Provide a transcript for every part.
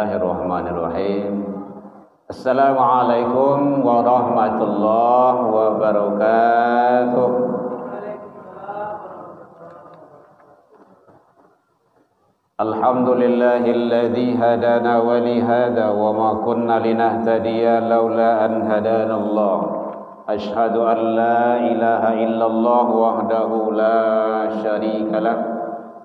Bismillahirrahmanirrahim. Assalamualaikum warahmatullahi wabarakatuh. Alhamdulillahilladzi hadana wa li hada wa ma kunna linahtadiya laula an hadanallah. Asyhadu an la ilaha illallah wahdahu la syarika lah.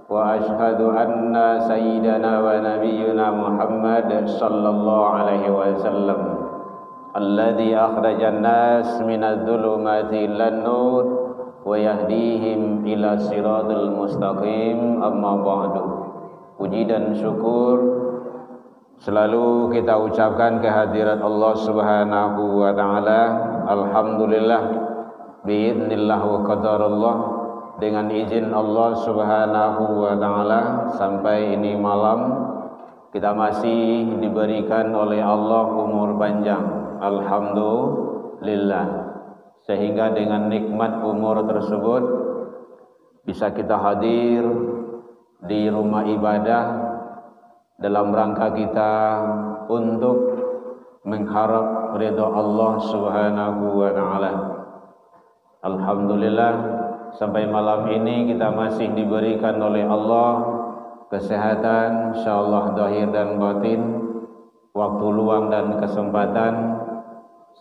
Wa ashhadu anna sayyidana wa nabiyyuna Muhammad sallallahu alaihi wasallam alladhi akhrajan nas minadh dhulumati ilan nur wa yahdihim ila siratal mustaqim. Amma ba'du. Puji dan syukur selalu kita ucapkan kehadirat Allah Subhanahu wa taala. Alhamdulillah biidznillah wa qadarullah, dengan izin Allah Subhanahu wa taala sampai ini malam kita masih diberikan oleh Allah umur panjang. Alhamdulillah, sehingga dengan nikmat umur tersebut bisa kita hadir di rumah ibadah dalam rangka kita untuk mengharap ridha Allah Subhanahu wa taala. Alhamdulillah, sampai malam ini kita masih diberikan oleh Allah kesehatan, insyaallah zahir dan batin, waktu luang dan kesempatan,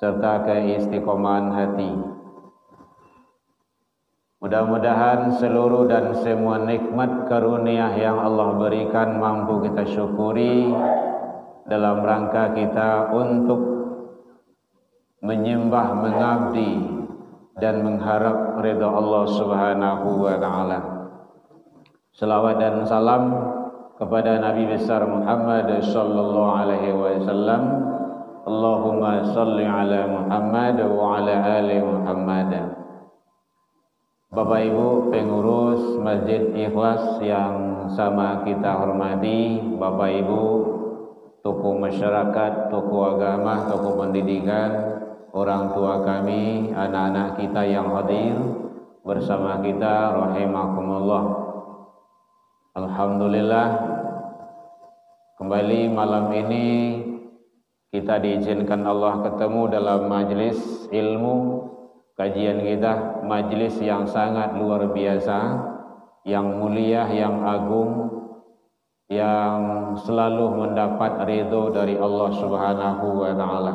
serta keistiqomahan hati. Mudah-mudahan seluruh dan semua nikmat karunia yang Allah berikan mampu kita syukuri dalam rangka kita untuk menyembah, mengabdi dan mengharap ridha Allah Subhanahu wa taala. Selawat dan salam kepada Nabi besar Muhammad sallallahu alaihi wasallam. Allahumma shalli ala Muhammad wa ala ali Muhammad. Bapak Ibu pengurus Masjid Ikhlas yang sama kita hormati, Bapak Ibu tokoh masyarakat, tokoh agama, tokoh pendidikan, orang tua kami, anak-anak kita yang hadir bersama kita, rahimakumullah. Alhamdulillah, kembali malam ini kita diizinkan Allah ketemu dalam majelis ilmu. Kajian kita majelis yang sangat luar biasa, yang mulia, yang agung, yang selalu mendapat ridho dari Allah Subhanahu wa taala.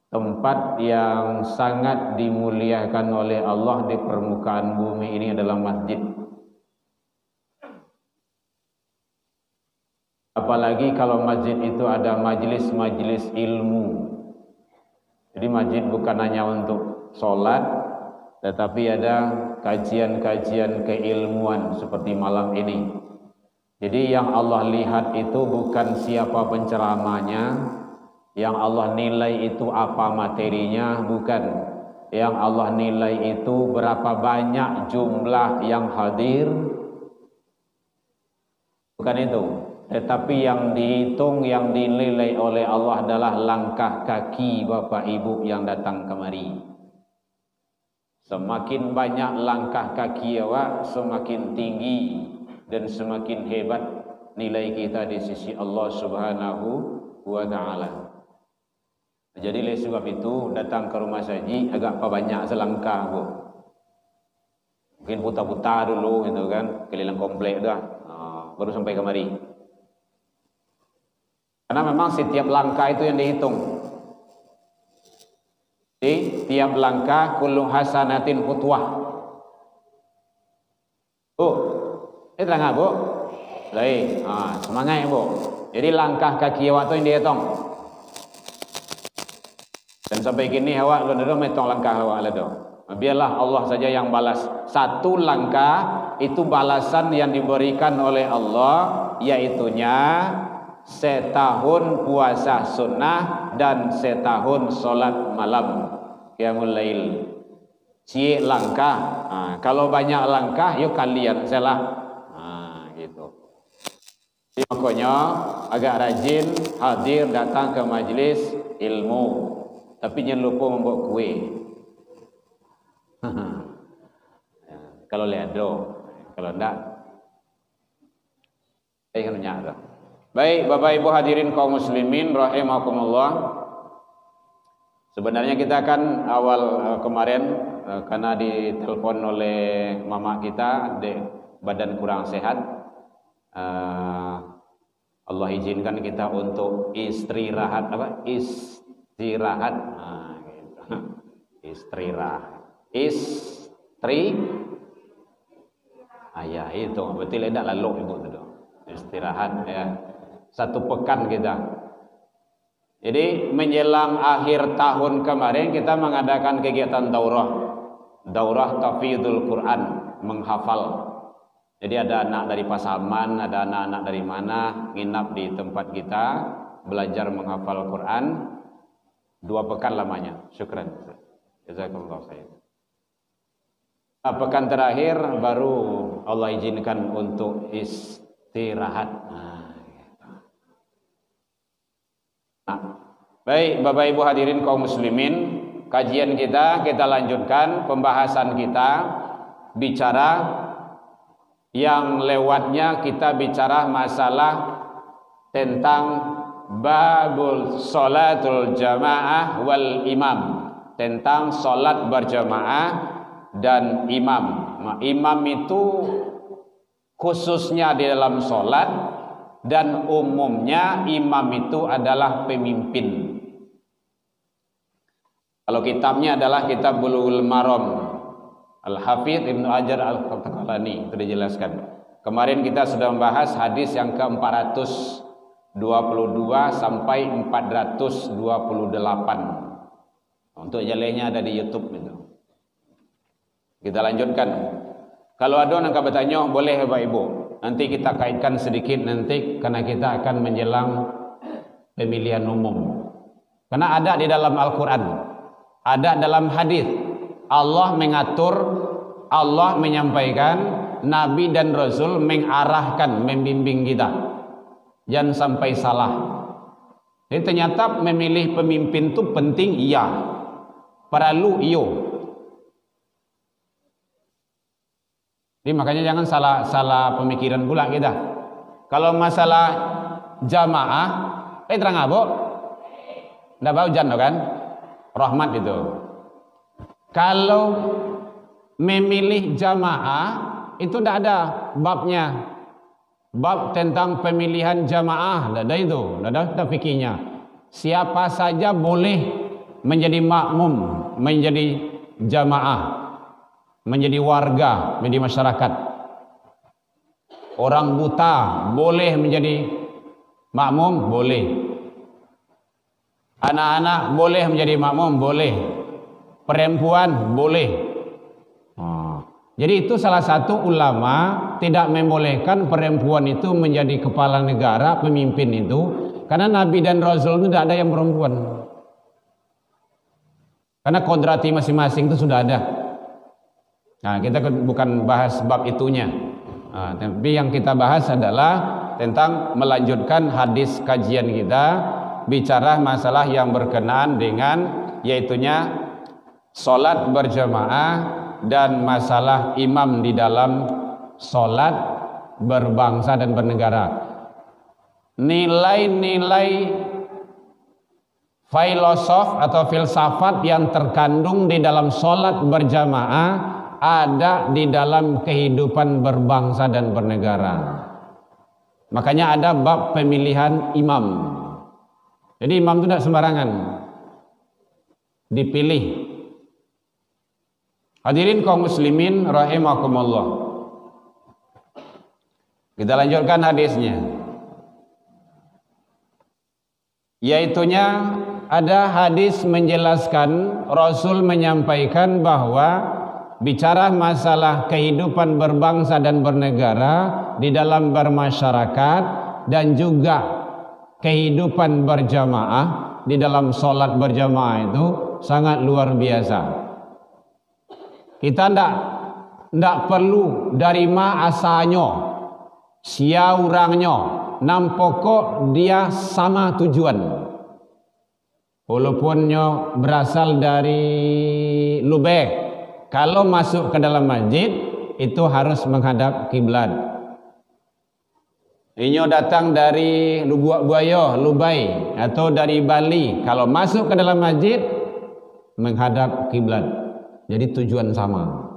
Tempat yang sangat dimuliakan oleh Allah di permukaan bumi ini adalah masjid. Apalagi kalau masjid itu ada majelis-majelis ilmu. Jadi masjid bukan hanya untuk sholat, tetapi ada kajian-kajian keilmuan seperti malam ini. Jadi yang Allah lihat itu bukan siapa penceramanya, yang Allah nilai itu apa materinya, bukan. Yang Allah nilai itu berapa banyak jumlah yang hadir, bukan itu. Tetapi yang dihitung, yang dinilai oleh Allah adalah langkah kaki Bapak Ibu yang datang kemari. Semakin banyak langkah kaki awak, semakin tinggi dan semakin hebat nilai kita di sisi Allah Subhanahu wa taala. Jadi oleh sebab itu datang ke rumah saji agak banyak selangkah bu. Mungkin putar-putar dulu gitu kan, keliling komplek dah, baru sampai kemari. Karena memang setiap langkah itu yang dihitung. Di tiap langkah kullu hasanatin khutwah. Bu, ini terang bu? Baik, semangat bu. Jadi langkah kaki awak tu yang dihitung. Dan sampai kini awak belum hitung langkah awak lah tu. Biarlah Allah saja yang balas. Satu langkah itu balasan yang diberikan oleh Allah, yaitunya setahun puasa sunnah dan setahun solat malam qiyamul lail. Cie langkah. Kalau banyak langkah, yuk kalian salah. Gitu. Jadi makanya agak rajin hadir datang ke majelis ilmu, tapi jangan lupa membawa kue. Kalau lihat do, kalau enggak, kan nyata. Baik, Bapak Ibu hadirin kaum muslimin rahimakumullah. Sebenarnya kita akan awal kemarin karena ditelepon oleh mama kita, badan kurang sehat. Allah izinkan kita untuk istirahat istirahat. Gitu. Ya itu betul tidak lalu ibu itu istirahat ya. 1 pekan kita. Jadi menjelang akhir tahun kemarin kita mengadakan kegiatan daurah tahfidzul Quran, menghafal. Jadi ada anak dari Pasaman, ada anak-anak dari mana nginap di tempat kita belajar menghafal Quran 2 pekan lamanya. Syukran. Jazakumullah khair. Pekan terakhir baru Allah izinkan untuk istirahat. Baik, Bapak Ibu hadirin kaum muslimin, kajian kita lanjutkan pembahasan kita bicara yang lewatnya kita bicara masalah tentang babul sholatul jamaah wal imam, tentang sholat berjamaah dan imam. Imam itu khususnya di dalam sholat, dan umumnya imam itu adalah pemimpin. Kalau kitabnya adalah Kitab Bulughul Maram, Al-Hafidz Ibnu Hajar Al-Asqalani, itu dijelaskan. Kemarin kita sudah membahas hadis yang ke-422 sampai 428. Untuk jalurnya ada di YouTube itu. Kita lanjutkan. Kalau ada yang bertanya, boleh Bapak Ibu. Nanti kita kaitkan sedikit nanti karena kita akan menjelang pemilihan umum. Karena ada di dalam Al-Quran, ada dalam hadis, Allah mengatur, Allah menyampaikan, Nabi dan Rasul mengarahkan, membimbing kita. Jangan sampai salah. Jadi ternyata memilih pemimpin itu penting, iya. Perlu, iyo. Jadi makanya jangan salah pemikiran pula kita. Kalau masalah jamaah, terang apa? Ndak bau hujan kan? Rahmat itu. Kalau memilih jamaah itu ndak ada babnya. Bab tentang pemilihan jamaah ndak ada itu, ndak ada fikihnya. Siapa saja boleh menjadi makmum, menjadi jamaah, menjadi warga, menjadi masyarakat. Orang buta boleh menjadi makmum, boleh. Anak-anak boleh menjadi makmum, boleh. Perempuan boleh. Jadi itu salah satu ulama tidak membolehkan perempuan itu menjadi kepala negara, pemimpin itu, karena Nabi dan Rasul itu tidak ada yang perempuan. Karena kodrati masing-masing itu sudah ada. Nah, kita bukan bahas bab itunya. Tapi yang kita bahas adalah tentang melanjutkan hadis kajian kita, bicara masalah yang berkenaan dengan yaitunya sholat berjamaah dan masalah imam di dalam sholat berbangsa dan bernegara. Nilai-nilai filosof atau filsafat yang terkandung di dalam sholat berjamaah ada di dalam kehidupan berbangsa dan bernegara. Makanya ada bab pemilihan imam. Jadi imam itu tidak sembarangan dipilih. Hadirin kaum muslimin rahimakumullah. Kita lanjutkan hadisnya. Yaitunya ada hadis menjelaskan, Rasul menyampaikan bahwa bicara masalah kehidupan berbangsa dan bernegara di dalam bermasyarakat dan juga kehidupan berjamaah di dalam sholat berjamaah itu sangat luar biasa. Kita ndak perlu dari ma asalnya, sia orangnya, nam pokok dia sama tujuan. Walaupunnya berasal dari Lubek, kalau masuk ke dalam masjid itu harus menghadap kiblat. Inyo datang dari Lubuk Buaya, Lubai atau dari Bali, kalau masuk ke dalam masjid menghadap kiblat. Jadi tujuan sama.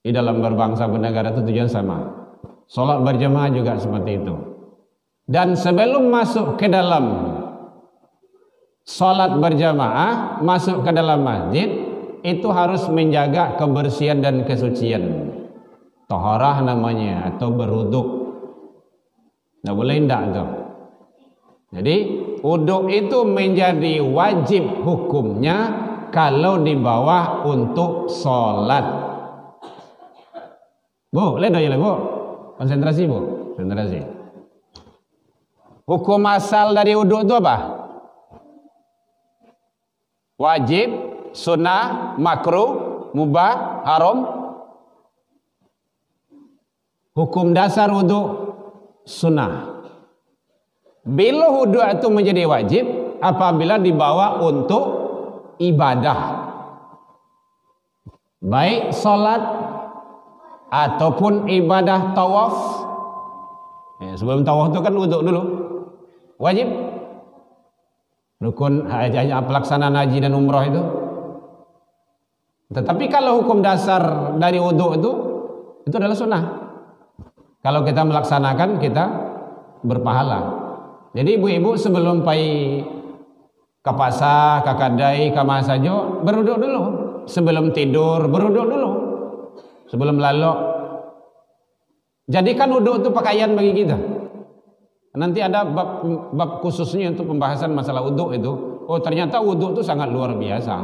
Di dalam berbangsa bernegara itu tujuan sama. Salat berjamaah juga seperti itu. Dan sebelum masuk ke dalam salat berjamaah, masuk ke dalam masjid, itu harus menjaga kebersihan dan kesucian. Taharah namanya, atau berwuduk. Nggak boleh indah tuh. Jadi wuduk itu menjadi wajib hukumnya kalau di bawah untuk sholat. Bu, lihat aja bu, konsentrasi bu, konsentrasi. Hukum asal dari wuduk itu apa? Wajib, sunnah, makruh, mubah, haram. Hukum dasar wudhu sunnah. Bila wudhu itu menjadi wajib apabila dibawa untuk ibadah, baik salat ataupun ibadah tawaf. Sebelum tawaf itu kan wudhu dulu, wajib. Rukun pelaksanaan haji dan umrah itu. Tetapi kalau hukum dasar dari wudhu itu adalah sunnah. Kalau kita melaksanakan, kita berpahala. Jadi ibu-ibu sebelum pergi ke pasar, ke kedai, ke mana saja, berwuduk dulu. Sebelum tidur, berwuduk dulu. Sebelum lalok. Jadikan wuduk itu pakaian bagi kita. Nanti ada bab khususnya untuk pembahasan masalah wuduk itu. Oh ternyata wuduk itu sangat luar biasa.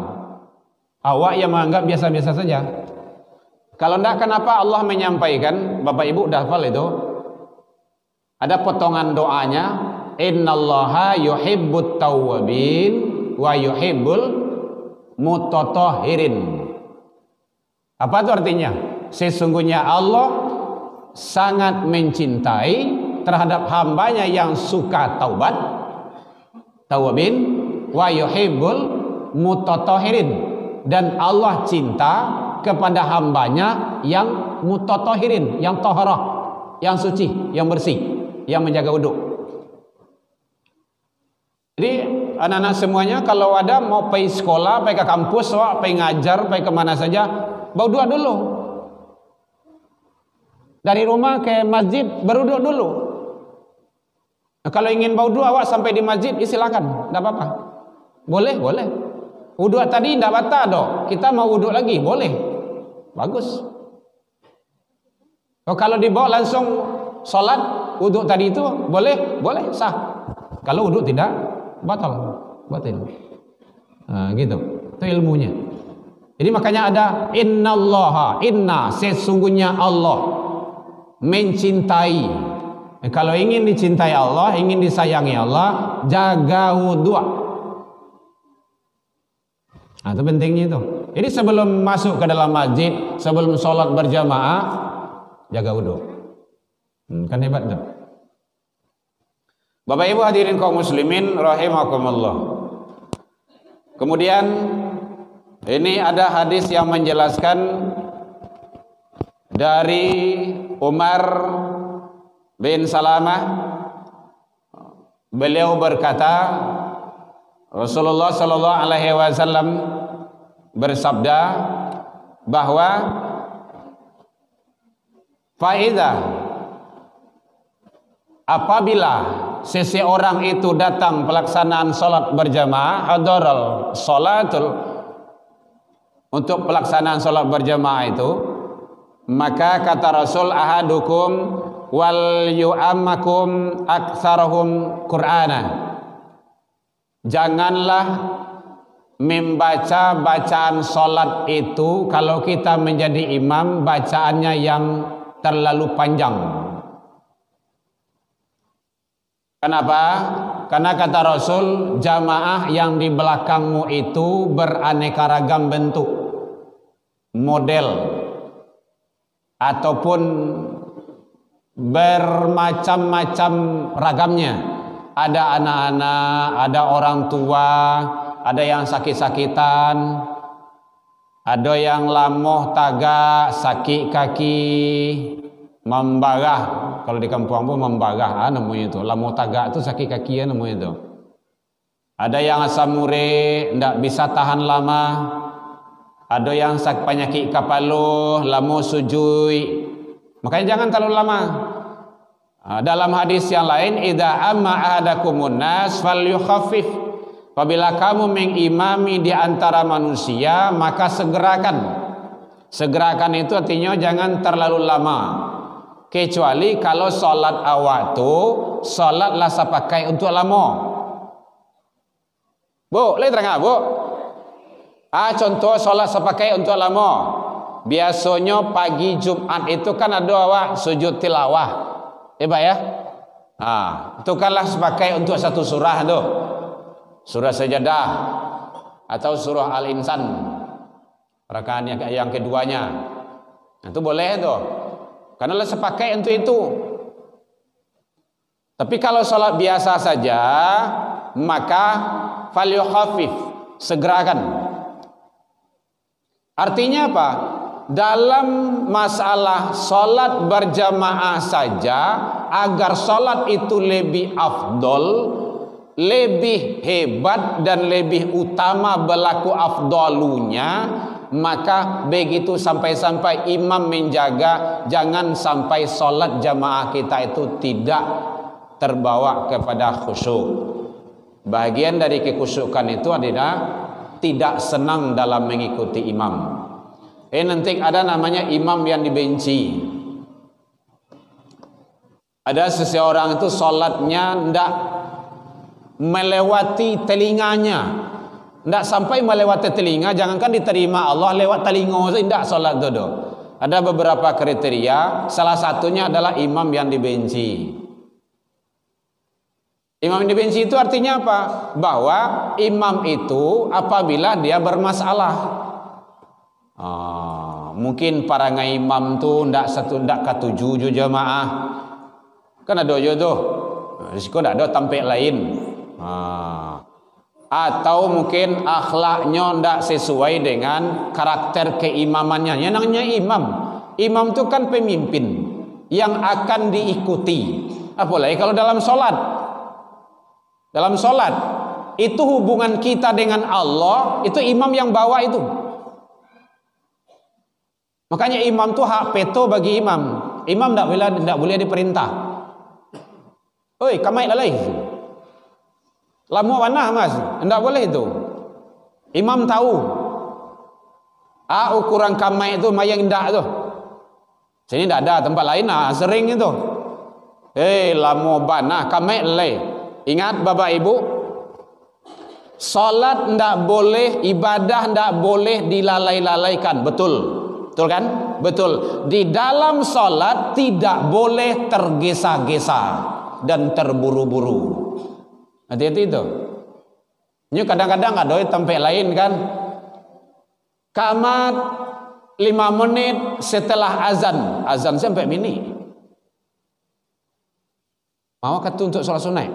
Awak yang menganggap biasa-biasa saja. Kalau tidak, kenapa Allah menyampaikan, Bapak Ibu udah hafal itu, ada potongan doanya, innallaha yuhibbut tawwabin wa yuhibbul mutatahhirin. Apa itu artinya? Sesungguhnya Allah sangat mencintai terhadap hambanya yang suka taubat, tawwabin, wa yuhibbul mutatahhirin, dan Allah cinta kepada hambanya yang mutatahhirin, yang taharah, yang suci, yang bersih, yang menjaga wudhu. Jadi anak-anak semuanya kalau ada mau pergi sekolah, pergi ke kampus, pergi ngajar, pergi kemana saja, berwudhu dulu. Dari rumah ke masjid berwudhu dulu. Nah, kalau ingin berwudhu awak sampai di masjid, silakan, tidak apa-apa. Boleh, boleh. Wudhu tadi tidak batal dok. Kita mau wudhu lagi, boleh. Bagus. Oh, kalau dibawa langsung sholat, wudhu tadi itu boleh, boleh, sah. Kalau wudhu tidak, batal, batil. Nah, gitu. Itu ilmunya. Jadi makanya ada innallaha, inna, sesungguhnya Allah mencintai. Kalau ingin dicintai Allah, ingin disayangi Allah, jaga wudhu. Nah, itu pentingnya itu. Jadi sebelum masuk ke dalam masjid, sebelum sholat berjamaah, jaga wudhu. Kan hebat tuh. Bapak Ibu hadirin kaum muslimin rahimakumullah. Kemudian ini ada hadis yang menjelaskan dari Umar bin Salamah. Beliau berkata, Rasulullah sallallahu alaihi wasallam bersabda bahwa faedah apabila seseorang itu datang pelaksanaan salat berjamaah, hadaral salatul, untuk pelaksanaan salat berjamaah itu, maka kata Rasul, ahadukum wal yu'ammakum aktsarahum Qur'ana. Janganlah membaca bacaan salat itu, kalau kita menjadi imam, bacaannya yang terlalu panjang. Kenapa? Karena kata Rasul, jamaah yang di belakangmu itu beraneka ragam bentuk, model, ataupun bermacam-macam ragamnya. Ada anak-anak, ada orang tua, ada yang sakit-sakitan, ada yang lamoh tagak, sakit kaki, membarah. Kalau di kampung pun membarah namanya itu. Lamu tagak itu sakit kaki namanya itu. Ada yang asam urat ndak bisa tahan lama. Ada yang sakit penyakit kepala, lamu sujud. Makanya jangan terlalu lama. Dalam hadis yang lain, idza amma ahadakumun nas falyukhaffif. Apabila kamu mengimami di antara manusia, maka segerakan. Segerakan itu artinya jangan terlalu lama. Kecuali kalau salat awak tu salatlah sepakai untuk lama. Bu, boleh terang Bu? Contoh salat sepakai untuk lama. Biasanya pagi Jumat itu kan ada awak sujud tilawah. Pak ya? Itu kanlah sepakai untuk satu surah tu. Surah Sajadah atau surah Al-Insan. Rakaat yang keduanya. Itu boleh tu. Karena lah sepakai untuk itu. Tapi kalau salat biasa saja, maka falyukhaffif, segerakan. Artinya apa? Dalam masalah salat berjamaah saja, agar salat itu lebih afdol, lebih hebat dan lebih utama berlaku afdalunya, maka begitu sampai-sampai imam menjaga jangan sampai salat jamaah kita itu tidak terbawa kepada khusyuk. Bagian dari kekhusyukan itu adalah tidak senang dalam mengikuti imam. Nanti ada namanya imam yang dibenci. Ada seseorang itu salatnya ndak melewati telinganya, ndak sampai melewati telinga, jangankan diterima Allah, lewat telinga ndak salat itu. Ada beberapa kriteria, salah satunya adalah imam yang dibenci. Imam yang dibenci itu artinya apa? Bahwa imam itu apabila dia bermasalah. Mungkin para imam tu ndak ketujuh jamaah. Kan ada je tu. Risiko ndak ada tampil lain. Atau mungkin akhlaknya ndak sesuai dengan karakter keimamannya. Yang namanya imam. Imam tu kan pemimpin yang akan diikuti. Apalagi kalau dalam solat. Dalam solat itu hubungan kita dengan Allah, itu imam yang bawa itu. Makanya imam tu hak peto bagi imam. Imam tidak boleh diperintah. Oi, kamai lalai. Lamu mana mas? Tidak boleh itu. Imam tahu. Ukuran kamai itu mayang indah tu. Sini tidak ada, tempat lain sering itu. Lamu bana kamai lalai. Ingat Bapak Ibu, salat ndak boleh, ibadah ndak boleh dilalai-lalaikan, betul? Betul kan? Betul. Di dalam salat tidak boleh tergesa-gesa dan terburu-buru. Hati-hati itu. Ini kadang-kadang ada tempat lain kan. Kamat 5 menit setelah azan. Azan sampai mini. Mau kata untuk salat sunat.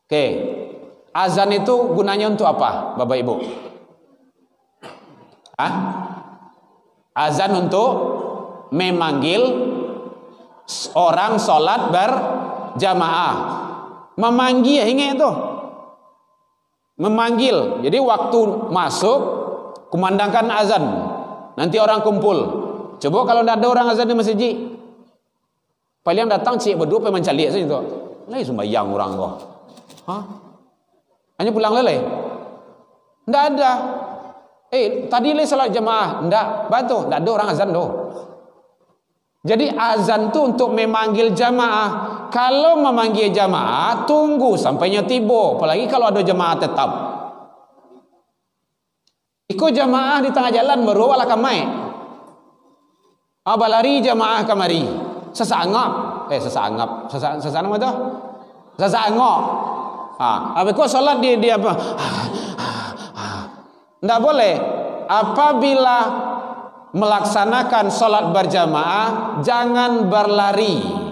Oke, azan itu gunanya untuk apa, Bapak Ibu? Azan untuk memanggil orang sholat berjamaah. Memanggil, ingat itu. Memanggil. Jadi waktu masuk, kumandangkan azan. Nanti orang kumpul. Coba kalau tidak ada orang azan di masjid, paling datang cik berdua pengen mencalik saja itu. Lai sembahyang orang kok. Hanya pulang lelai? Tidak ada. Tadi le salat jamaah, tidak batu, tidak ada orang azan doh. Jadi azan tu untuk memanggil jamaah. Kalau memanggil jamaah, tunggu sampainya tiba. Apalagi kalau ada jamaah tetap. Ikut jamaah di tengah jalan baru wala kamai. Balari jamaah kamari. Sesangap. Sesangap apa tu? Sesangap. Apa kau solat dia apa? Tidak boleh. Apabila melaksanakan solat berjamaah, jangan berlari.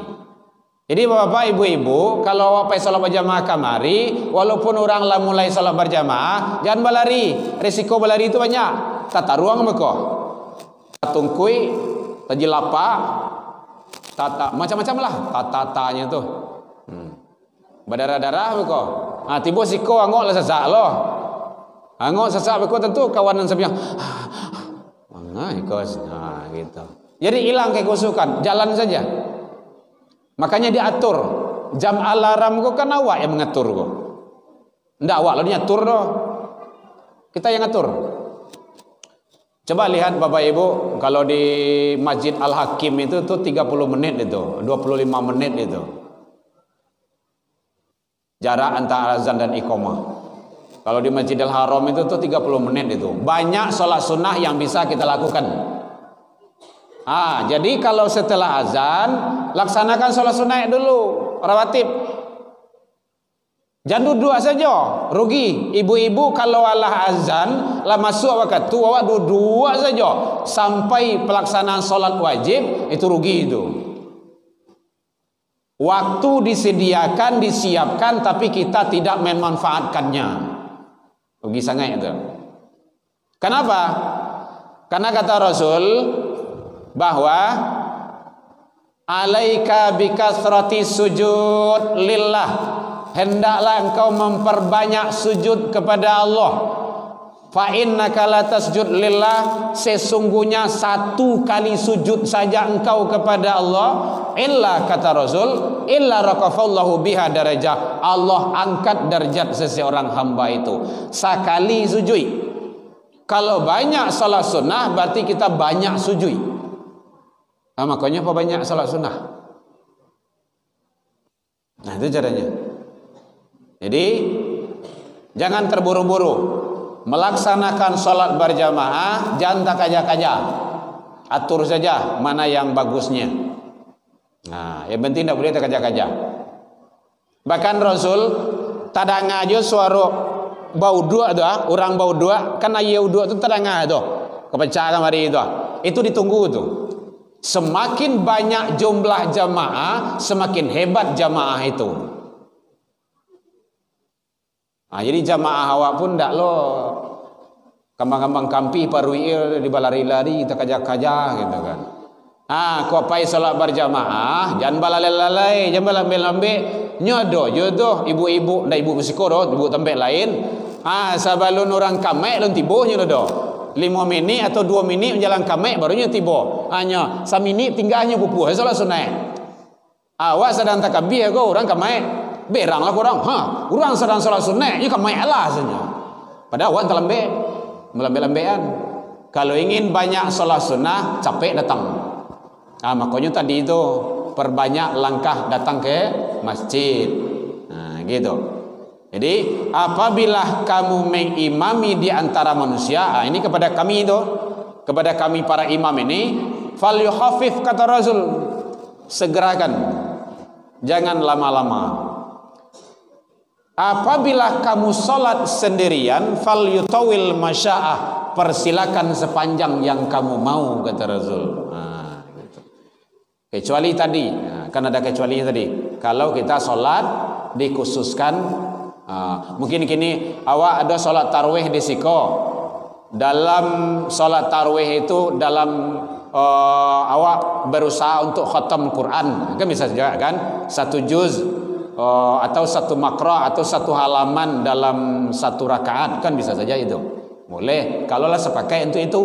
Jadi bapak ibu-ibu, kalau apa solat berjamaah kamari, walaupun orang lah mulai solat berjamaah, jangan berlari. Risiko berlari itu banyak. Tata ruang mereka. Tungkui taji lapa, tata macam-macam lah tatanya tu. Berdarah-darah beko. Tiba siko angok lah sesak lo. Angok sesak beko tentu kawanan sebiang. Mangai kos. Gitu. Jadi hilang kekusukan, jalan saja. Makanya diatur. Jam alarm kau kan awak yang mengatur kau. Ndak awak lo diatur doh. Kita yang ngatur. Coba lihat Bapak Ibu, kalau di Masjid Al-Hakim itu tuh 30 menit itu, 25 menit itu. Jarak antara azan dan iqamah. Kalau di Masjidil Haram itu tuh 30 menit itu. Banyak sholat sunnah yang bisa kita lakukan. Jadi kalau setelah azan, laksanakan sholat sunnah dulu, rawatib. Jangan duduk saja, rugi. Ibu-ibu kalau Allah azan, lah masuk waktu tu, awak duduk saja sampai pelaksanaan solat wajib, itu rugi itu. Waktu disediakan, disiapkan, tapi kita tidak memanfaatkannya. Rugi sangat itu. Kenapa? Karena kata Rasul bahwa alaika bikasrati sujud lillah, hendaklah engkau memperbanyak sujud kepada Allah. Fa innaka la tasjud lillah, sesungguhnya satu kali sujud saja engkau kepada Allah, illa kata Rasul, illa raqafallahu biha darajah, Allah angkat derajat seseorang hamba itu sekali sujud. Kalau banyak salat sunnah berarti kita banyak sujud. Makanya apa banyak salat sunnah? Nah, itu caranya. Jadi jangan terburu-buru melaksanakan sholat berjamaah, jangan tak kaja-kaja, atur saja mana yang bagusnya. Yang penting tidak boleh tak kaja-kaja. Bahkan Rasul tadanga aja suara bau dua tu, orang bau dua kan ayau dua tu tadanga tu, kepecah kamari itu ditunggu tu. Semakin banyak jumlah jamaah, semakin hebat jamaah itu. Jadi jamaah awak pun tak lo kambang-kambang kampi parui di balari-lari kita kajak-kajak gitu kan. Kau pai solat berjamaah, jangan balalai-lalai, jangan balambe-lambe, nyodo jodoh ibu-ibu, ndak ibu psikoro, ibu tempat lain. Sabalun orang kamek lon tibo nyodo. 5 minit atau 2 minit menjalan kamek barunya tibo. Hanya 1 minit tinggalnya pupuh solat sunat. Awak sedang takbir kau orang kamek. Beranglah korang, orang sedang solat sunat, you kamai Allah saja. Padahal awak melambe-lambean. Kalau ingin banyak solat sunnah, capek datang. Makanya tadi itu perbanyak langkah datang ke masjid. Gitu. Jadi apabila kamu mengimami di antara manusia, ini kepada kami itu, kepada kami para imam ini, fal yukhafif kata Rasul, segerakan, jangan lama-lama. Apabila kamu solat sendirian, fal yutawil masya'ah, persilakan sepanjang yang kamu mau kata Rasul. Gitu. Kecuali tadi, kan ada kecuali tadi. Kalau kita solat dikhususkan, mungkin kini awak ada solat tarwih di siko. Dalam solat tarwih itu dalam awak berusaha untuk khatam Quran, kan bisa saja kan 1 juz. Atau 1 makra atau 1 halaman dalam 1 rakaat, kan bisa saja itu. Boleh kalaulah sepakai untuk itu.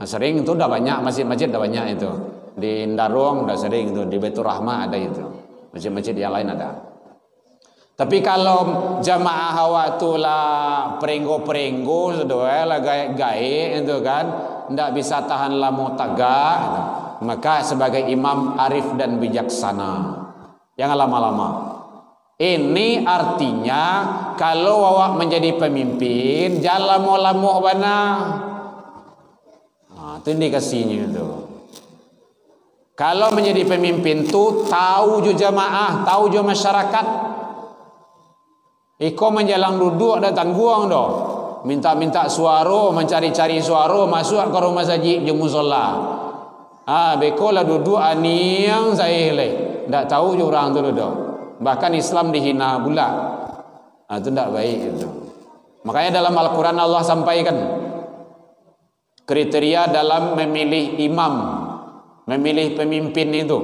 Sering itu dah banyak masjid-masjid dah banyak itu. Di Ndarong dah sering itu, di Baitur Rahmah ada itu. Masjid-masjid yang lain ada. Tapi kalau jamaah awak tu lah perenggo-perenggo sudah lah gae-gae itu kan, ndak bisa tahan lama tagak gitu. Maka sebagai imam arif dan bijaksana, jangan lama-lama. Ini artinya kalau awak menjadi pemimpin jangan lama-lama bana. Itu indikasinya itu. Kalau menjadi pemimpin tu tahu jo jamaah, tahu jo masyarakat. Iko menjalang duduk ada tangguang doh. Minta-minta suara, mencari-cari suara masuk ke rumah sajid je musalla. Beko lah duduk aniang saya le. Ndak tahu jo orang tu doh. Bahkan Islam dihina pula. Itu tidak baik itu. Makanya dalam Al-Quran Allah sampaikan kriteria dalam memilih imam. memilih pemimpin itu,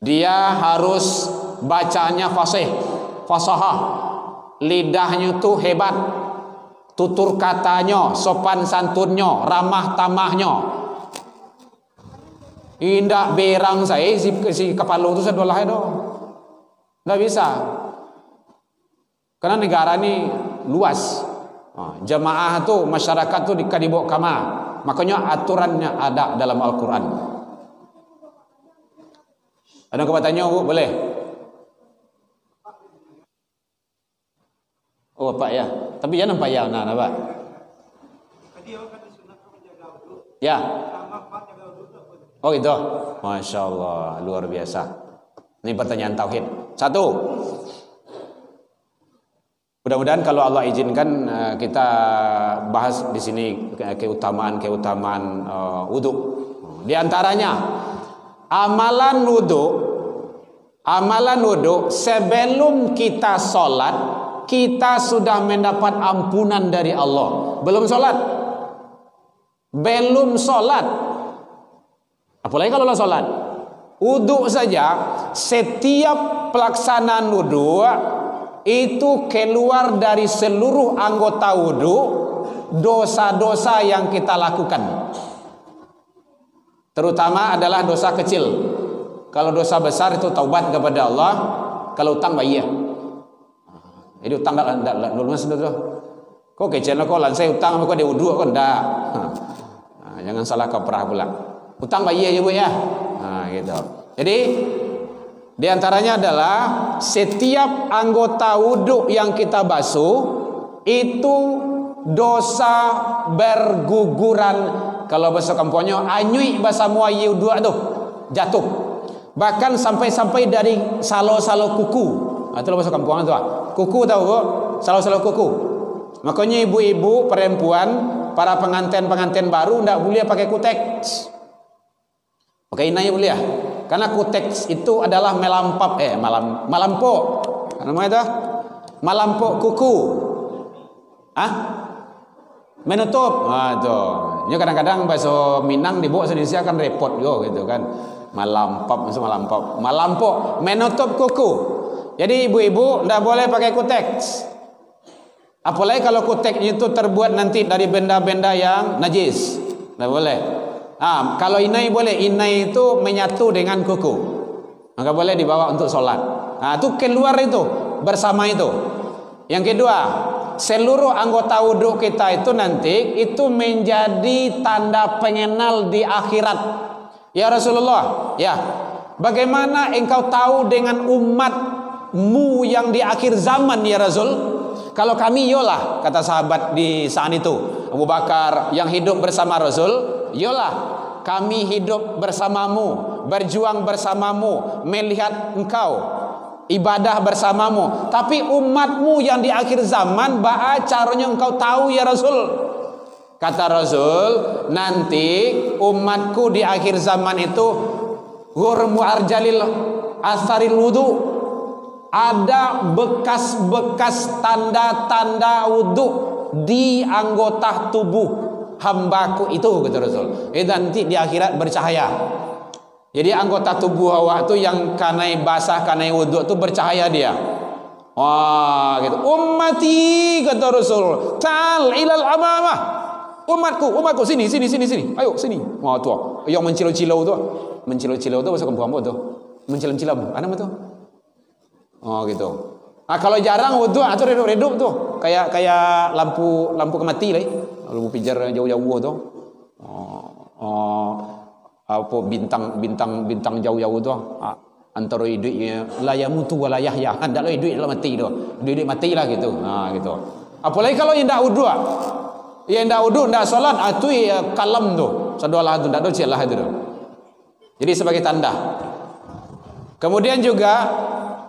dia harus bacanya fasahah, lidahnya tuh hebat, tutur katanya, sopan santunnya, ramah tamahnya. Indah berang saya si kepala itu sedolah itu, nggak bisa. Karena negara ini luas, jamaah tuh masyarakat tuh dikadibok kama, makanya aturannya ada dalam Al-Quran. Ada yang bertanya, Bu? Boleh? Oh, Pak ya. Tapi jangan Pak ya, nah, Pak. Ya. Oh itu, Masya Allah, luar biasa. Ini pertanyaan tauhid. Satu, mudah-mudahan kalau Allah izinkan kita bahas di sini keutamaan wudhu. Di antaranya amalan wudhu sebelum kita sholat kita sudah mendapat ampunan dari Allah. Belum sholat. Apalagi kalau sholat. Wudhu saja, setiap pelaksanaan wudhu itu keluar dari seluruh anggota wudhu dosa-dosa yang kita lakukan. Terutama adalah dosa kecil. Kalau dosa besar itu taubat kepada Allah. Kalau utang bayar. Jadi utang enggak lunas itu. Kok kecil kok lansai utang kok dia wudhu kok enggak. Jangan salah kaprah pula. Utang bayar ya Bu ya. Nah, gitu. Jadi di antaranya adalah setiap anggota wudhu yang kita basuh itu dosa berguguran. Kalau bahasa kampungnya anyui bahasa muayi wudhu itu jatuh. Bahkan sampai dari salo-salo kuku. Itu bahasa kampungnya tuh. Kuku tahu Bu? Salo-salo kuku. Makanya ibu-ibu perempuan, para pengantin baru ndak boleh pakai kutek. Pakai inai boleh ya? Karena kutek itu adalah melampok. Namanya itu melampok kuku. Menutup. Itu. Ini kadang-kadang bahasa Minang dibawa Indonesia kan repot gitu kan. Melampok, menutup kuku. Jadi ibu-ibu tidak boleh pakai kutek. Apalagi kalau kuteknya itu terbuat nanti dari benda-benda yang najis. Tidak boleh. Kalau inai boleh. Inai itu menyatu dengan kuku. Maka boleh dibawa untuk sholat. Itu keluar itu bersama itu. Yang kedua, seluruh anggota wudhu kita itu nanti itu menjadi tanda pengenal di akhirat. Ya Rasulullah, ya. Bagaimana engkau tahu dengan umatmu yang di akhir zaman ya Rasul? Kalau kami yolah, kata sahabat di saat itu, Abu Bakar yang hidup bersama Rasul, yolah, kami hidup bersamamu, berjuang bersamamu, melihat engkau, ibadah bersamamu. Tapi umatmu yang di akhir zaman, caranya engkau tahu ya Rasul. Kata Rasul, nanti umatku di akhir zaman itu ghurmu arjalil asaril wudu. Ada bekas-bekas tanda-tanda wudu di anggota tubuh hambaku itu, kata Rasul. Nanti di akhirat bercahaya. Jadi anggota tubuh awak itu yang kanai basah, kanai wudu itu bercahaya dia. Wah, gitu. Ummati, kata Rasul, tal ilal amamah. Umatku, sini. Ayo sini. Wah, tuh. Yang mencilau-cilau tuh. Mencilau-cilau tuh bahasa kampung apa tuh? Mencilam-cilam. Ada apa tuh? Oh, gitu. Kalau jarang wudu atau redup tuh. Kayak lampu kemati lah. Lampu pijar jauh-jauh tuh. Apa bintang jauh-jauh tuh. Antara hidup la yamutu wa la yahya. Ndak lo hidup dalam mati tu. Hidup mati lah gitu. Gitu. Apalagi kalau ndak wudu. Ya ndak wudu, ndak salat, itu kalam tu. Sadolah tu ndak do celah itu. Jadi sebagai tanda. Kemudian juga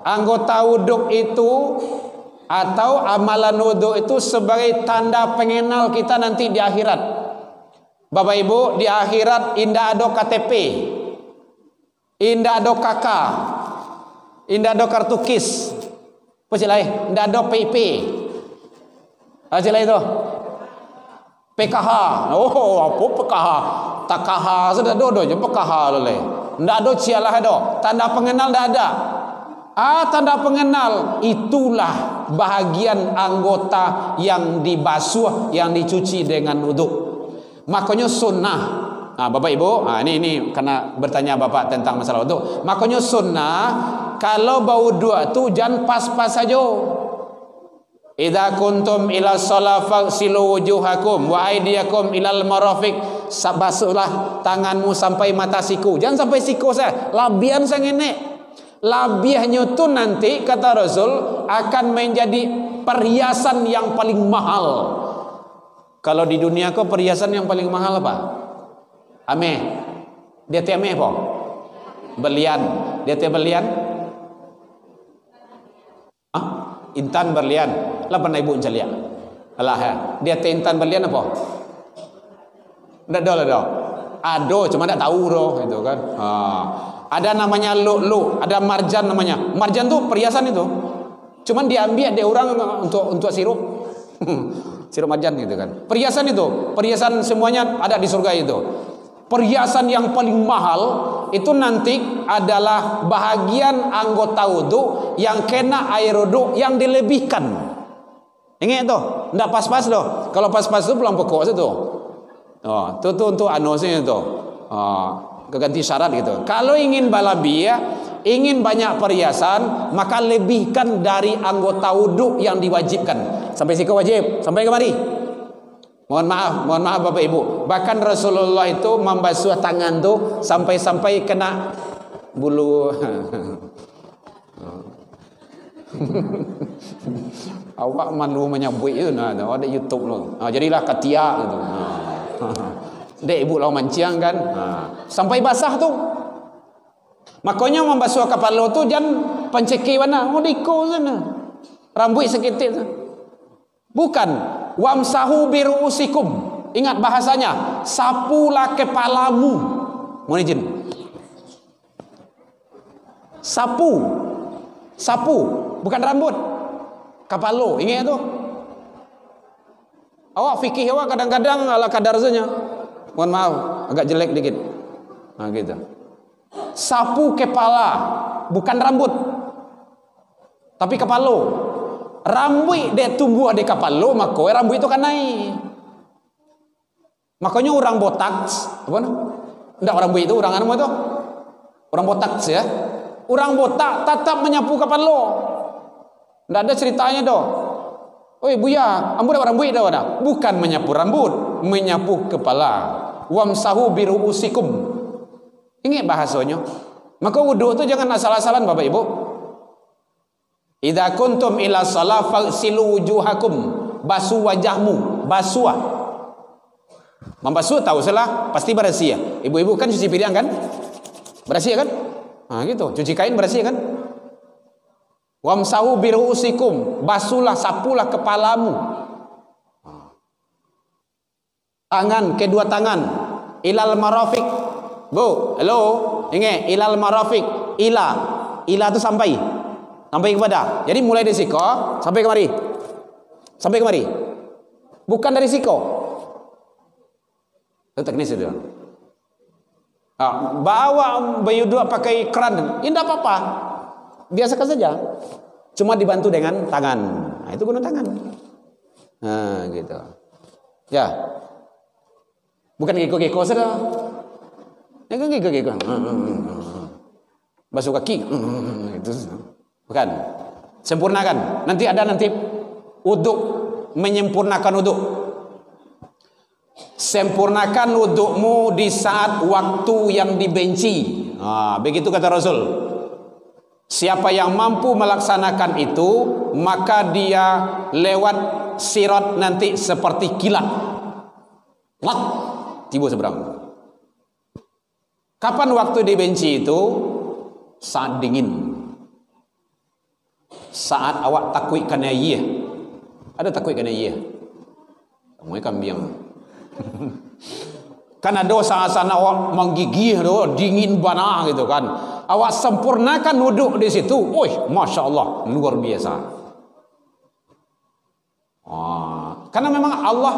anggota wudu itu atau amalan wudu itu sebagai tanda pengenal kita nanti di akhirat. Bapak Ibu, di akhirat indah ada KTP. Indah ada KK. Indah ada kartu KIS. Apa cilai? Indah ada PP. Apa cilai itu? PKH. Oh, apa PKH? takaha sudah dodo je pekaha lele. Ndak ada cialah ada. Tanda pengenal ndak ada. Tanda pengenal itulah bahagian anggota yang dibasuh, yang dicuci dengan wuduk. Makanya sunnah. Bapak Ibu, ini karena bertanya Bapak tentang masalah wuduk. Makanya sunnah kalau berwuduk tu jangan pas-pas saja. Idza kuntum ila shalah faghsilu wujuhakum wa aydiyakum ilal marafiq. Basuhlah tanganmu sampai mata siku. Jangan sampai siku saya. Labian sang ini. Labiahnya tu nanti kata Rasul akan menjadi perhiasan yang paling mahal. Kalau di dunia kau perhiasan yang paling mahal apa? Ameh. Dia teh ameh apa? Berlian. Dia teh berlian. Intan berlian. Lah pernah ibu celia. Alah ya. Dia teh intan berlian apa? Ndak ada lah. Ado cuma ndak tahu roh itu kan. Ada namanya lu, ada marjan namanya. Marjan tuh perhiasan itu. Cuman diambil dia orang untuk sirup. Sirup marjan gitu kan. Perhiasan itu, perhiasan semuanya ada di surga itu. Perhiasan yang paling mahal itu nanti adalah bahagian anggota wudu yang kena air wudu yang dilebihkan. Ingat tuh, ndak pas-pas tuh. Kalau pas-pas tuh pulang pokok situ. Tuh untuk sih itu. Keganti syarat gitu. Kalau ingin balabia, ingin banyak perhiasan, maka lebihkan dari anggota wudhu yang diwajibkan. Sampai siku wajib, sampai kemari. Mohon maaf Bapak Ibu. Bahkan Rasulullah itu membasuh tangan tuh sampai kena bulu. Awak malu menyabui itu, ada YouTube loh. Jadilah katia gitu. Dek ibu lau manciang kan, sampai basah tu. Makanya membasuh kepala tu jangan penceki mana, diko sana, rambut sekitik. Bukan, wamsahu biruusikum. Ingat bahasanya, sapulah kepalamu. Mohon izin. Sapu, bukan rambut. Kepala, ingat tu. Awak fikih awak kadang-kadang ala kadar saja. Mohon maaf, agak jelek dikit. Gitu. Sapu kepala, bukan rambut. Tapi kepala. Rambut dia tumbuh di kepala, maka rambut itu kan naik. Makanya orang botak, apa nak? Enggak orang itu, orang apa itu? Orang botak ya. Orang botak tetap menyapu kepala. Enggak ada ceritanya doh. Oi buya, ambu dah rambut dah. Bukan menyapu rambut, menyapu kepala. Wamsahu biruusikum. Ingat bahasanya. Maka wudu itu jangan asal-asalan Bapak Ibu. Idza kuntum ila shalah faghsilu wujuhakum. Basuh wajahmu, basuh. Membasuh tahu salah, pasti bersih ya. Ibu-ibu kan cuci piring kan? Bersih kan? Gitu. Cuci kain bersih kan? Wamsahu biruusikum. Basuhlah, sapulah kepalamu. Tangan, kedua tangan. Ilal marafiq. Bu, hello. Ingat, ilal marafiq. Ila itu sampai kepada. Jadi mulai dari siko sampai kemari. Sampai kemari. Bukan dari siko. Itu teknis itu. Bawa bayu dua pakai keran. Ini tidak apa-apa. Biasakan saja. Cuma dibantu dengan tangan. Itu guna tangan. Gitu. Ya. Bukan geko-geko saja. Ya kan geko-geko. Basuh kaki. Itu. Bukan. Sempurnakan. Nanti uduk, menyempurnakan uduk. Sempurnakan udukmu di saat waktu yang dibenci. Begitu kata Rasul. Siapa yang mampu melaksanakan itu, maka dia lewat sirat nanti seperti kilat. Lak, tiba seberang. Kapan waktu dibenci itu? Saat dingin. Saat awak takut kena iya. Ada takut kena iya. Kamu kambing. Kan ada saat-saat awak menggigih dingin bana gitu kan. Awak sempurnakan wuduk di situ. Masya Allah, luar biasa. Karena memang Allah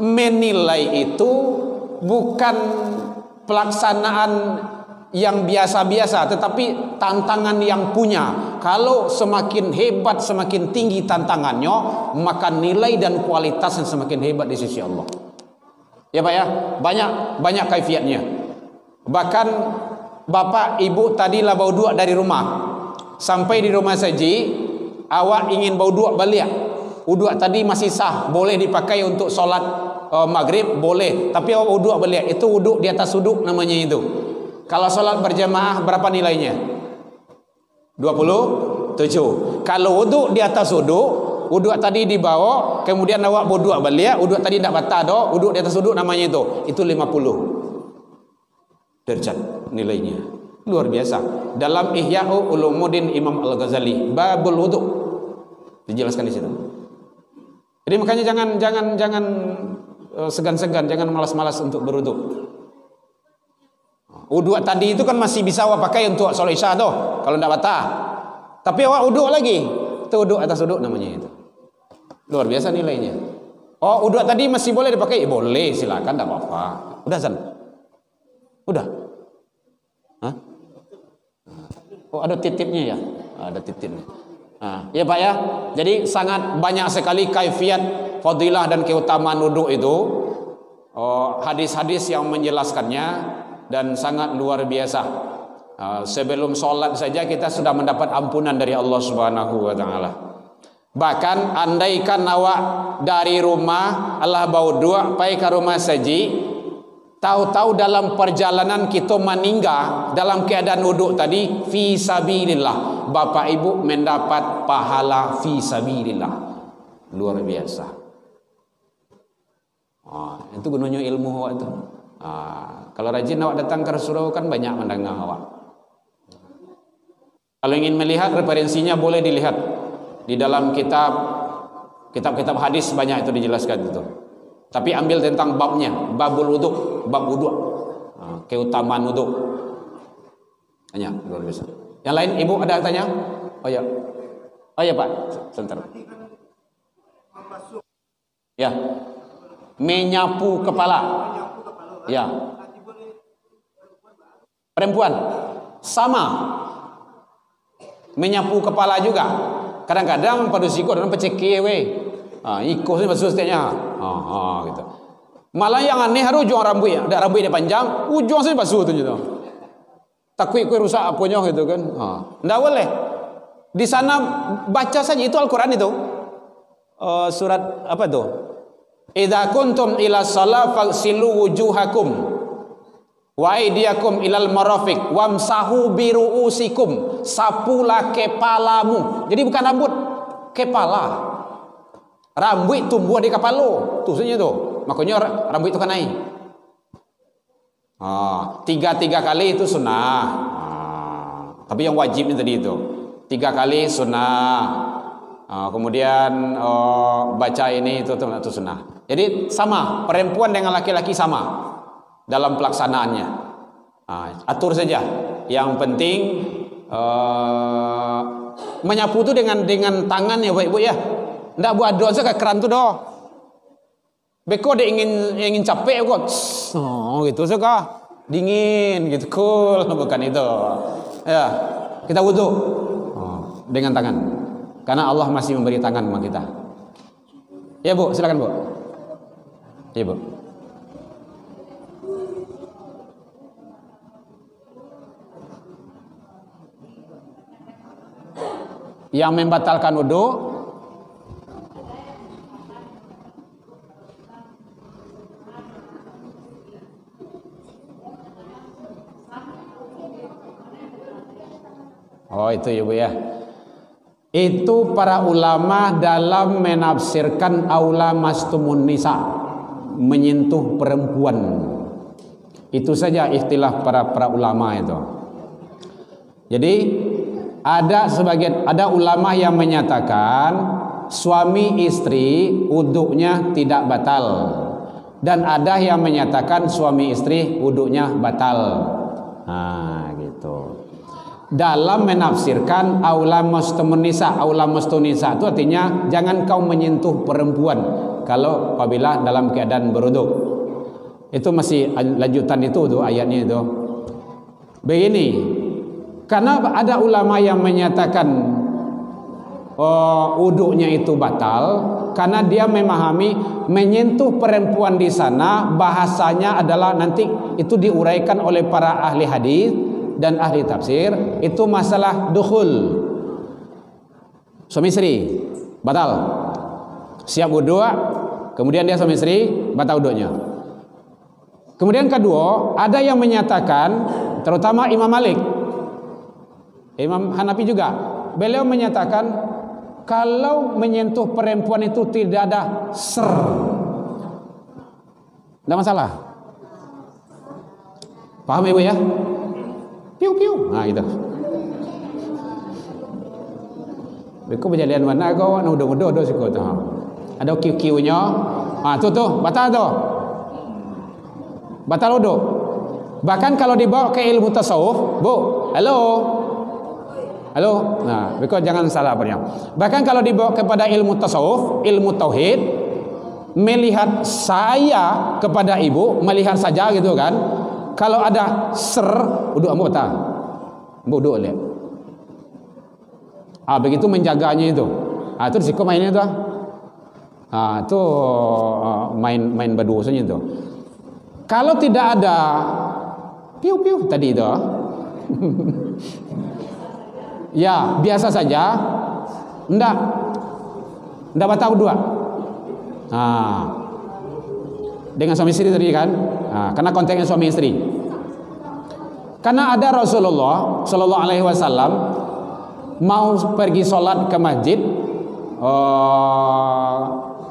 menilai itu bukan pelaksanaan yang biasa-biasa, tetapi tantangan yang punya. Kalau semakin hebat, semakin tinggi tantangannya, maka nilai dan kualitasnya semakin hebat di sisi Allah. Ya Pak ya, banyak kaifiatnya. Bahkan bapak ibu tadilah bau dua dari rumah, sampai di rumah saji, awak ingin bau dua balik. Uduk tadi masih sah, boleh dipakai untuk solat maghrib, boleh. Tapi awak uduk balik, itu uduk di atas uduk namanya itu. Kalau solat berjamaah berapa nilainya? 27. Kalau uduk di atas uduk tadi dibawa, kemudian awak beruduk balik, uduk tadi tidak batal doh, uduk di atas uduk namanya itu 50 derajat nilainya. Luar biasa. Dalam Ihya'u Ulumuddin Imam Al-Ghazali, babul wudhu dijelaskan di situ. Jadi makanya jangan segan-segan, jangan malas-malas untuk berwudhu. Uduk tadi itu kan masih bisa awak pakai untuk sholat isya doh, kalau tidak batal. Tapi awak uduk lagi, itu uduk atas uduk namanya itu. Luar biasa nilainya. Oh, uduk tadi masih boleh dipakai? Boleh, silakan, tidak apa-apa. Udah San? Udah? Hah? Oh, ada titipnya ya? Ada titipnya. Nah, ya Pak ya. Jadi sangat banyak sekali kaifiat, fadilah dan keutamaan wudhu itu. Hadis-hadis yang menjelaskannya dan sangat luar biasa. Sebelum sholat saja kita sudah mendapat ampunan dari Allah Subhanahu wa taala. Bahkan andaikan awak dari rumah Allah bawa dua pai ke rumah saji, tahu-tahu dalam perjalanan kita meninggal dalam keadaan wudhu tadi, fi sabilillah, bapak ibu mendapat pahala fi sabilillah. Luar biasa. Itu gunanya ilmu awak itu. Kalau rajin awak datang ke Rasulullah kan banyak mendengar awak. Kalau ingin melihat referensinya boleh dilihat di dalam kitab hadis, banyak itu dijelaskan itu. Tapi ambil tentang babnya, babul wudhu, bab wudhu, keutamaan wudhu. Hanya luar biasa. Yang lain ibu ada tanya? Oh ya Pak, sebentar. Ya, menyapu kepala. Ya. Perempuan sama menyapu kepala juga. Kadang-kadang pada siku orang peceke we. Ikut sih maksud setiapnya. Gitu. Malah yang aneh harus ujung rambut ya, ada rambutnya panjang, ujung sih basuh tu gitu. Takut kue rusak apanya gitu kan. Enggak boleh. Di sana baca saja itu Al-Qur'an itu. Surat apa itu? Idza kuntum ila shalah faghsilu wujuhakum wa aydiyakum ilal marafiq wamsahu bi ru'usikum, sapulah kepalamu. Jadi bukan rambut, kepala. Rambut tumbuh di kepala, tu saja tu. Makanya rambut itu kan naik. Tiga kali itu sunnah. Tapi yang wajibnya tadi itu 3 kali sunnah. Kemudian baca ini itu sunnah. Jadi sama, perempuan dengan laki-laki sama dalam pelaksanaannya. Atur saja. Yang penting menyapu itu dengan tangan ya Bapak Ibu ya. Ndak buat dosa ke keran tu doh. Beko dia ingin capek kok. Gitu suka. Dingin gitu, cool, bukan itu. Ya, kita wudu dengan tangan. Karena Allah masih memberi tangan sama kita. Ya Bu, silakan Bu. Ya Bu. Yang membatalkan wudu itu ya Bu ya. Itu para ulama dalam menafsirkan aula mastumun nisa, menyentuh perempuan. Itu saja istilah para ulama itu. Jadi ada ulama yang menyatakan suami istri wuduknya tidak batal, dan ada yang menyatakan suami istri wuduknya batal. Gitu. Dalam menafsirkan aula mastumun nisa itu artinya jangan kau menyentuh perempuan kalau apabila dalam keadaan berwuduk. Itu masih lanjutan itu tuh ayatnya itu. Begini, karena ada ulama yang menyatakan wuduknya itu batal karena dia memahami menyentuh perempuan di sana bahasanya adalah nanti itu diuraikan oleh para ahli hadis dan ahli tafsir, itu masalah dukhul. Suami istri batal. Siap wudhu, kemudian dia suami istri batal wudhunya. Kemudian kedua, ada yang menyatakan, terutama Imam Malik, Imam Hanafi juga, beliau menyatakan kalau menyentuh perempuan itu tidak ada ser, tidak masalah. Paham ibu ya? Piu-piu, nah itu. Beku berjalian mana kau? Udah sih kau tahu. Ada kiu-kiunya, tuh batal tuh. Batal wudhu. Bahkan kalau dibawa ke ilmu tasawuf, Bu, halo. Nah, begitu jangan salah apanya. Bahkan kalau dibawa kepada ilmu tasawuf, ilmu tauhid, melihat saya kepada ibu, melihat saja gitu kan. Kalau ada ser, wudhu ambo batal. Wudhu lihat. Begitu menjaganya itu. Itu risiko mainnya itu. Itu main berdosanya itu. Kalau tidak ada piu-piu tadi itu, ya biasa saja, enggak batal wudhu. Dengan suami istri tadi kan, karena konteksnya suami istri. Karena ada Rasulullah Shallallahu Alaihi Wasallam mau pergi sholat ke masjid,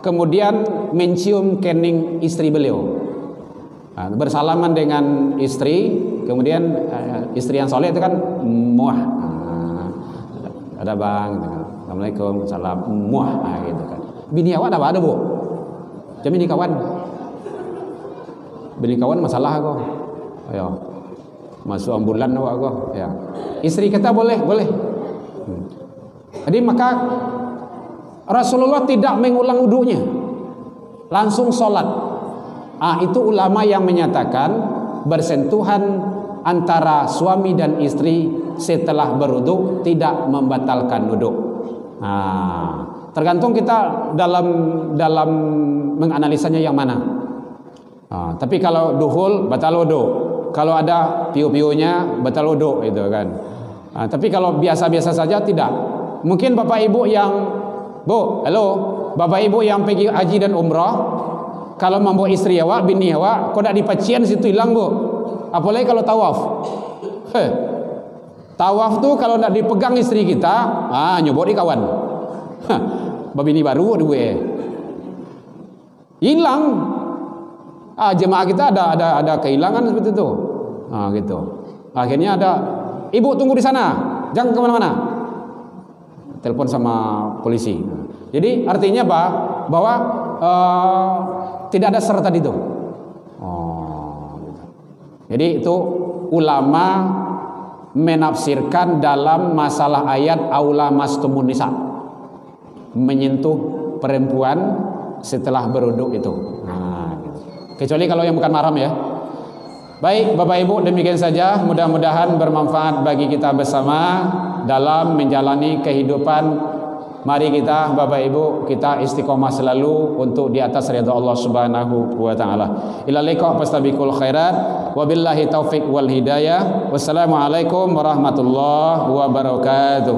kemudian mencium kening istri beliau. Bersalaman dengan istri, kemudian istri yang soleh itu kan muah, ada bang, assalamualaikum, salam, muah, gitu kan. Bini awak ada bu, jadi bini kawan masalah aku, ayo masuk ambulan awak aku, ya. Istri kita boleh. Jadi maka Rasulullah tidak mengulang wudunya, langsung sholat. Itu ulama yang menyatakan bersentuhan antara suami dan istri setelah berwudu tidak membatalkan wudu. Tergantung kita dalam menganalisanya yang mana. Tapi kalau duhul batal wudu, kalau ada piu-piunya batal wudu itu kan. Tapi kalau biasa-biasa saja tidak. Mungkin bapak ibu yang bapak ibu yang pergi haji dan umrah, kalau membawa istri awak, bini awak, kau tak dipacian situ hilang bu. Apalagi kalau tawaf. Tawaf tuh kalau tak dipegang istri kita, nyobot di kawan. Babini baru dua. Hilang. Jemaah kita ada kehilangan seperti itu. Gitu. Akhirnya ada, ibu tunggu di sana, jangan kemana-mana. Telepon sama polisi. Jadi artinya apa? Bahwa tidak ada ser tadi itu. Jadi itu ulama menafsirkan dalam masalah ayat aula mastumun nisa, menyentuh perempuan setelah berwudu itu. Gitu. Kecuali kalau yang bukan mahram ya. Baik Bapak Ibu, demikian saja, mudah-mudahan bermanfaat bagi kita bersama dalam menjalani kehidupan. Mari kita Bapak Ibu, kita istiqomah selalu untuk di atas ridha Allah Subhanahu wa taala. Ila liqa fastabiqul khairat, wabillahi taufik wal hidayah. Wassalamualaikum warahmatullahi wabarakatuh.